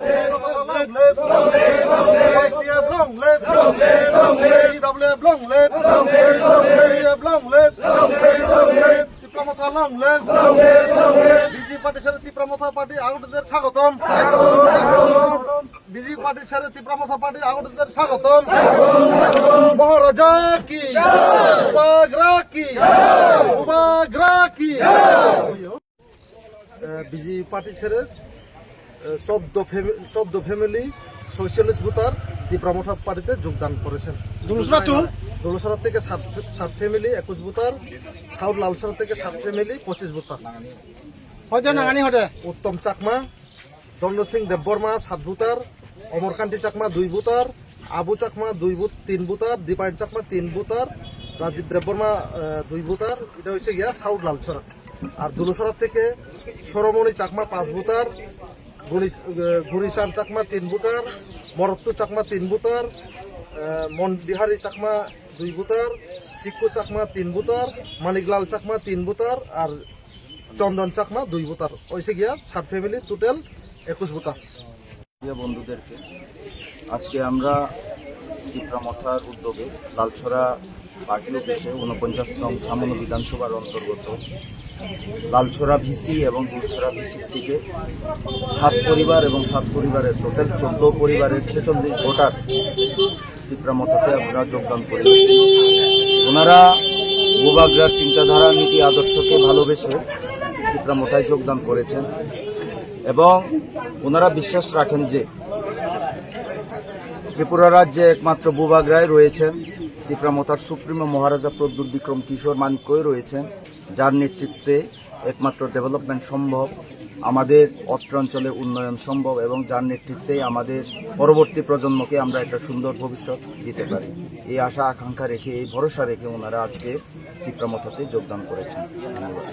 BJP party ছেড়ে তীব্রমথা party আগতদের স্বাগতম। BJP party ছেড়ে তীব্রমথা পার্টি আগতদের স্বাগতম। মহারাজা কি উপাগ্রা কি উপাগ্রা কি। বিজেপি পার্টি ছেড়ে 14 ফ্যামিলি 46 ভোটার তীব্রমথা পার্টিতে যোগদান করেছেন। দোলসরা থেকে 7 ফ্যামিলি 21 ভোটার, সাউথ লালসরা থেকে 7 family 25 voter. Uttam Chakma, Danda Singh Debbarma 7 voter, Amarkanti Chakma 2 voter, Abu Chakma 3 voter, Dipayan Chakma 3 voter, Rajib Debbarma 2 voter. এটা হচ্ছে গিয়া সাউথ লালসরা। আর দোলসরা থেকে Saramani Chakma 5 voter, Gurichan Chakma 3 voter, Marattu Chakma 3 voter, Manbihari Chakma 2 voter, Sikku Chakma 3 voter, Maniklal Chakma 3 voter, আর চন্দন চাকমা 2 ভোটার। হয়েছে গিয়া 7 ফ্যামিলি টোটাল 21 ভোটার। বন্ধুদেরকে আজকে আমরা তীব্রমথার উদ্যোগে লালছড়া পার্টি অফিসে 49 নং ছামনু বিধানসভার অন্তর্গত লালছড়া ভিসি এবং দুলছড়া ভিসির থেকে 7 পরিবার এবং 7 পরিবারের টোটাল 14 পরিবারের 46 ভোটার তীব্রমথাতে আমরা যোগদান করেছি। ওনারা ভূভাগ্রার চিন্তাধারা নীতি আদর্শকে ভালোবেসে তীব্রমথায় যোগদান করেছেন এবং ওনারা বিশ্বাস রাখেন যে ত্রিপুরা রাজ্যে একমাত্র ভূভাগ্রায় রয়েছেন তীব্রমথার সুপ্রিমো মহারাজা প্রদ্যুৎ বিক্রম কিশোর মানিক্যই রয়েছেন, যার নেতৃত্বে একমাত্র ডেভেলপমেন্ট সম্ভব, আমাদের অত্র অঞ্চলে উন্নয়ন সম্ভব এবং যার নেতৃত্বে আমাদের পরবর্তী প্রজন্মকে আমরা একটা সুন্দর ভবিষ্যৎ দিতে পারি। এই আশা আকাঙ্ক্ষা রেখে, এই ভরসা রেখে ওনারা আজকে তীব্রমথাতে যোগদান করেছেন। ধন্যবাদ।